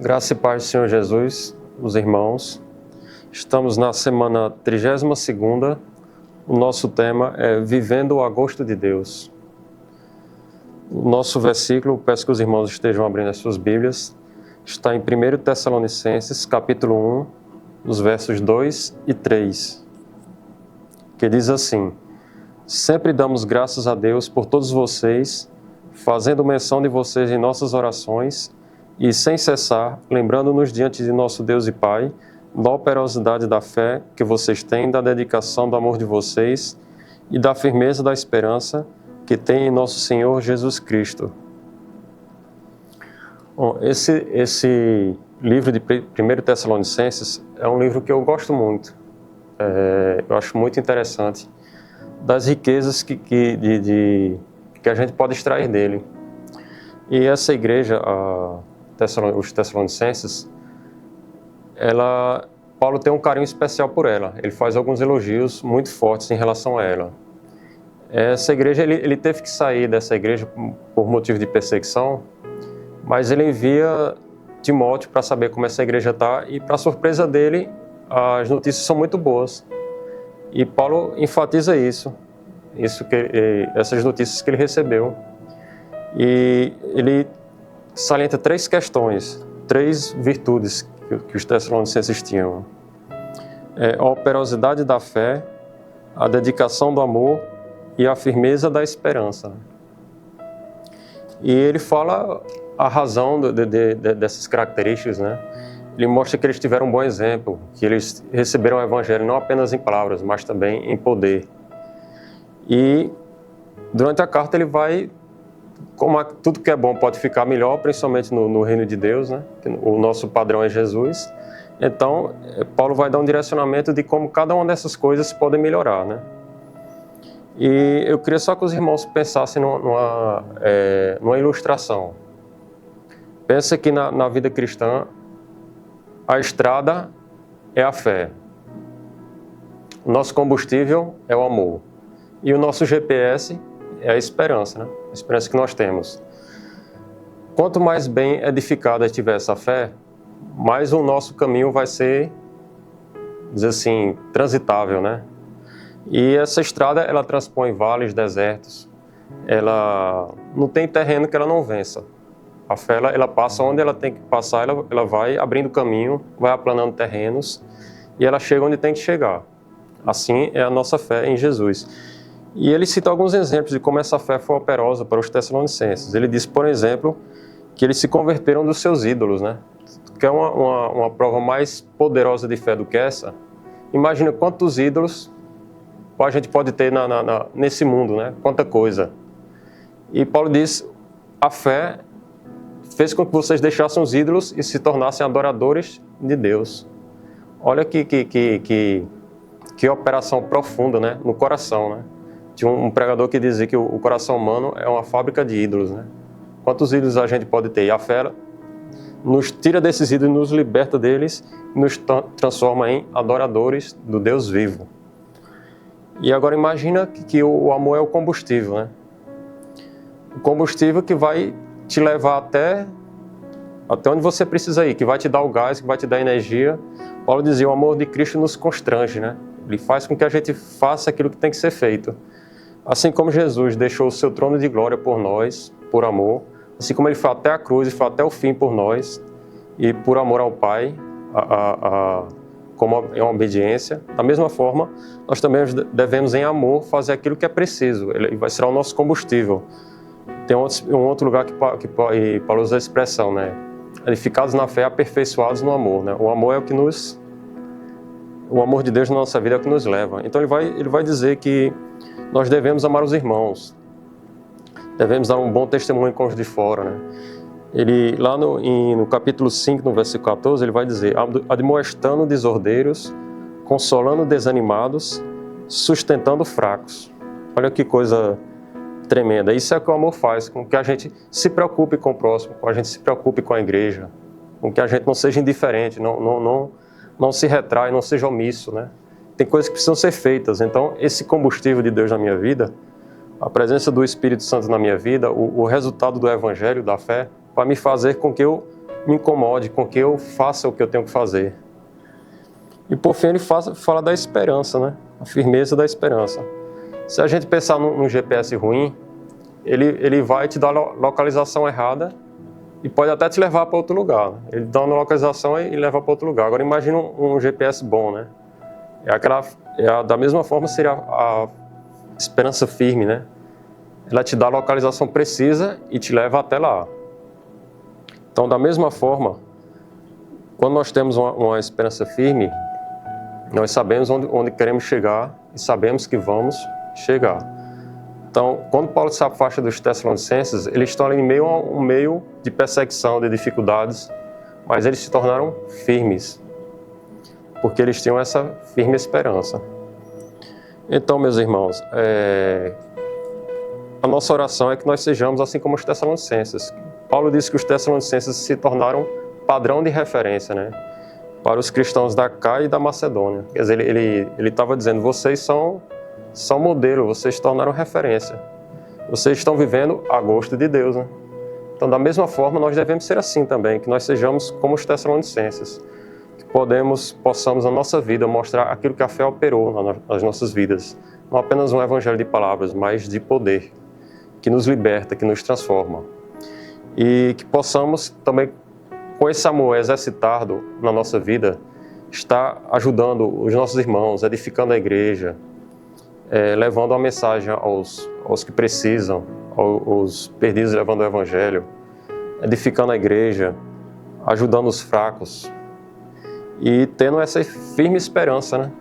Graça e paz do Senhor Jesus, os irmãos. Estamos na semana 32ª. O nosso tema é Vivendo o Agosto de Deus. O nosso versículo, peço que os irmãos estejam abrindo as suas Bíblias, está em 1 Tessalonicenses, capítulo 1, os versos 2 e 3, que diz assim: Sempre damos graças a Deus por todos vocês, fazendo menção de vocês em nossas orações, e sem cessar, lembrando-nos diante de nosso Deus e Pai, da operosidade da fé que vocês têm, da dedicação do amor de vocês e da firmeza da esperança que tem em nosso Senhor Jesus Cristo. Bom, esse livro de 1 Tessalonicenses é um livro que eu gosto muito. Eu acho muito interessante das riquezas que a gente pode extrair dele. E essa igreja, os Tessalonicenses, Paulo tem um carinho especial por ela. Ele faz alguns elogios muito fortes em relação a ela. Essa igreja, ele teve que sair dessa igreja por motivo de perseguição, mas ele envia Timóteo para saber como essa igreja está, e para surpresa dele, as notícias são muito boas. E Paulo enfatiza essas notícias que ele recebeu. E ele salienta 3 questões, 3 virtudes que os Tessalonicenses tinham. A operosidade da fé, a dedicação do amor e a firmeza da esperança. E ele fala a razão dessas características, né? Ele mostra que eles tiveram um bom exemplo, que eles receberam o Evangelho não apenas em palavras, mas também em poder. E durante a carta ele vai, como tudo que é bom pode ficar melhor, principalmente no reino de Deus, né? O nosso padrão é Jesus. Então, Paulo vai dar um direcionamento de como cada uma dessas coisas podem melhorar, né? E eu queria só que os irmãos pensassem numa ilustração. Pensa que na vida cristã, a estrada é a fé. O nosso combustível é o amor. E o nosso GPS é a esperança, né? A esperança que nós temos. Quanto mais bem edificada estiver essa fé, mais o nosso caminho vai ser, dizer assim, transitável, né? E essa estrada, ela transpõe vales, desertos. Ela não tem terreno que ela não vença. A fé, ela passa onde ela tem que passar, ela vai abrindo caminho, vai aplanando terrenos, e ela chega onde tem que chegar. Assim é a nossa fé em Jesus. E ele cita alguns exemplos de como essa fé foi operosa para os Tessalonicenses. Ele diz, por exemplo, que eles se converteram dos seus ídolos, né? Que é uma prova mais poderosa de fé do que essa. Imagina quantos ídolos a gente pode ter nesse mundo, né? Quanta coisa. E Paulo diz, a fé fez com que vocês deixassem os ídolos e se tornassem adoradores de Deus. Olha que operação profunda, né? No coração, né? Tinha um pregador que dizia que o coração humano é uma fábrica de ídolos, né? Quantos ídolos a gente pode ter? E a fé nos tira desses ídolos, nos liberta deles e nos transforma em adoradores do Deus vivo. E agora imagina que o amor é o combustível, né? O combustível que vai te levar até onde você precisa ir, que vai te dar o gás, que vai te dar energia. Paulo dizia, o amor de Cristo nos constrange, né? Ele faz com que a gente faça aquilo que tem que ser feito. Assim como Jesus deixou o seu trono de glória por nós, por amor, assim como ele foi até a cruz e foi até o fim por nós, e por amor ao Pai, como em obediência, da mesma forma, nós também devemos, em amor, fazer aquilo que é preciso. Ele vai ser o nosso combustível. Tem um outro lugar que Paulo usa a expressão, né? Edificados na fé, aperfeiçoados no amor, né? O amor é o amor de Deus na nossa vida é o que nos leva. Então ele vai dizer que nós devemos amar os irmãos, devemos dar um bom testemunho com os de fora, né? Ele, lá no capítulo 5, no versículo 14, ele vai dizer, admoestando desordeiros, consolando desanimados, sustentando fracos. Olha que coisa tremenda. Isso é o que o amor faz, com que a gente se preocupe com o próximo, com que a gente se preocupe com a igreja, com que a gente não seja indiferente, não se retrai, não seja omisso, né? Tem coisas que precisam ser feitas. Então, esse combustível de Deus na minha vida, a presença do Espírito Santo na minha vida, o resultado do Evangelho, da fé, vai me fazer com que eu me incomode, com que eu faça o que eu tenho que fazer. E por fim ele fala da esperança, né? A firmeza da esperança. Se a gente pensar num GPS ruim, ele vai te dar localização errada e pode até te levar para outro lugar. Ele dá uma localização e leva para outro lugar. Agora imagina um GPS bom, né? Da mesma forma seria a esperança firme, né? Ela te dá a localização precisa e te leva até lá. Então, da mesma forma, quando nós temos uma esperança firme, nós sabemos onde queremos chegar e sabemos que vamos chegar. Então, quando Paulo se afasta dos Tessalonicenses, eles estão ali em meio a um meio de perseguição, de dificuldades, mas eles se tornaram firmes, porque eles tinham essa firme esperança. Então, meus irmãos, a nossa oração é que nós sejamos assim como os Tessalonicenses. Paulo disse que os Tessalonicenses se tornaram padrão de referência, né, para os cristãos da Caia e da Macedônia. Quer dizer, ele estava dizendo, vocês são modelo, vocês se tornaram referência. Vocês estão vivendo a gosto de Deus, né? Então, da mesma forma, nós devemos ser assim também, que nós sejamos como os Tessalonicenses, que possamos na nossa vida mostrar aquilo que a fé operou nas nossas vidas. Não apenas um evangelho de palavras, mas de poder, que nos liberta, que nos transforma. E que possamos também, com esse amor exercitado na nossa vida, estar ajudando os nossos irmãos, edificando a igreja, levando a mensagem aos que precisam, aos perdidos levando o evangelho, edificando a igreja, ajudando os fracos e tendo essa firme esperança, né?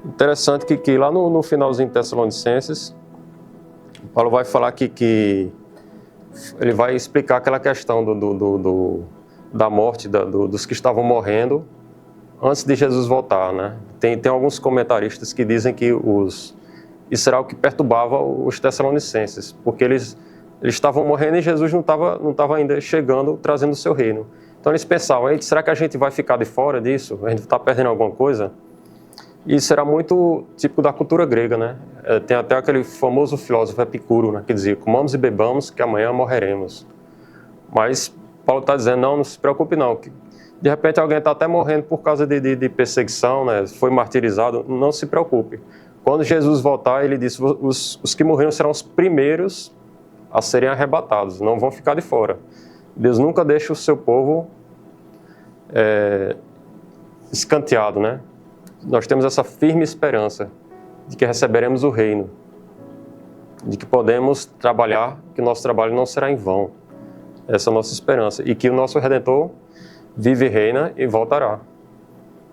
Interessante que lá no finalzinho de Tessalonicenses, Paulo vai falar que ele vai explicar aquela questão da morte dos que estavam morrendo antes de Jesus voltar, né? Tem alguns comentaristas que dizem que isso era o que perturbava os Tessalonicenses, porque eles estavam morrendo e Jesus não estava ainda chegando, trazendo o seu reino. Então eles pensavam, será que a gente vai ficar de fora disso? A gente está perdendo alguma coisa? E isso era muito típico da cultura grega, né? Tem até aquele famoso filósofo Epicuro, né, que dizia, comamos e bebamos que amanhã morreremos. Mas Paulo está dizendo, não se preocupe não, que de repente alguém está até morrendo por causa de perseguição, né? Foi martirizado, não se preocupe. Quando Jesus voltar, ele disse, os que morreram serão os primeiros a serem arrebatados, não vão ficar de fora. Deus nunca deixa o seu povo escanteado, né? Nós temos essa firme esperança de que receberemos o reino, de que podemos trabalhar, que o nosso trabalho não será em vão. Essa é a nossa esperança. E que o nosso Redentor vive e reina e voltará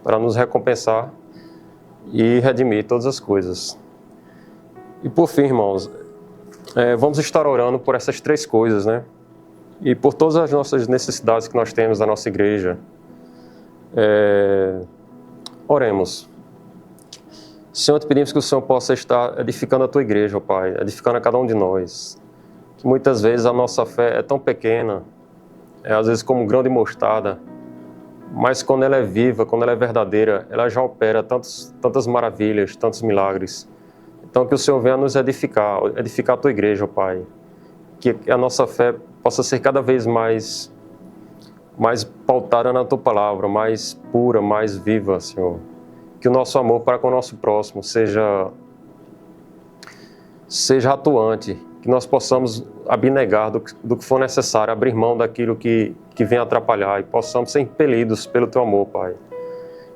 para nos recompensar e redimir todas as coisas. E por fim, irmãos, vamos estar orando por essas três coisas, né? E por todas as nossas necessidades que nós temos na nossa igreja. Oremos. Senhor, te pedimos que o Senhor possa estar edificando a tua igreja, ó Pai, edificando a cada um de nós. Que muitas vezes a nossa fé é tão pequena, às vezes como um grão de mostarda, mas quando ela é viva, quando ela é verdadeira, ela já opera tantas maravilhas, tantos milagres. Então que o Senhor venha nos edificar a tua igreja, ó Pai. Que a nossa fé possa ser cada vez mais pautada na tua palavra, mais pura, mais viva, Senhor. Que o nosso amor para com o nosso próximo seja atuante, que nós possamos abnegar do que for necessário, abrir mão daquilo que vem atrapalhar e possamos ser impelidos pelo teu amor, Pai.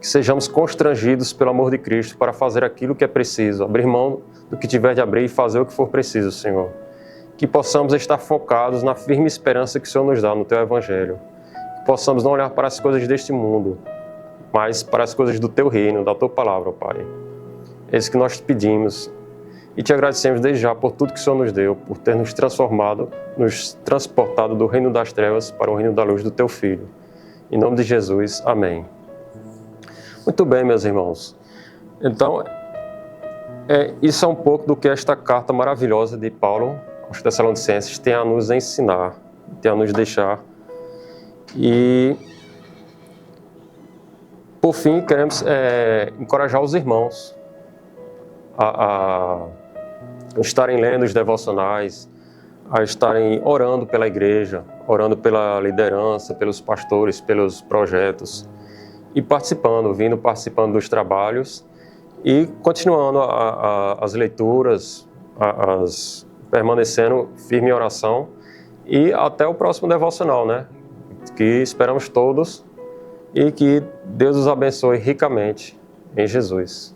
Que sejamos constrangidos pelo amor de Cristo para fazer aquilo que é preciso, abrir mão do que tiver de abrir e fazer o que for preciso, Senhor. Que possamos estar focados na firme esperança que o Senhor nos dá no teu Evangelho. Que possamos não olhar para as coisas deste mundo, mas para as coisas do teu reino, da tua palavra, Pai. É isso que nós te pedimos e te agradecemos desde já por tudo que o Senhor nos deu, por ter nos transformado, nos transportado do reino das trevas para o reino da luz do teu Filho. Em nome de Jesus, amém. Muito bem, meus irmãos. Então, isso é um pouco do que esta carta maravilhosa de Paulo aos Tessalonicenses tem a nos ensinar, tem a nos deixar. E, por fim, queremos encorajar os irmãos a estarem lendo os devocionais, a estarem orando pela igreja, orando pela liderança, pelos pastores, pelos projetos e vindo participando dos trabalhos e continuando as leituras, permanecendo firme em oração e até o próximo devocional, né? Que esperamos todos e que Deus os abençoe ricamente em Jesus.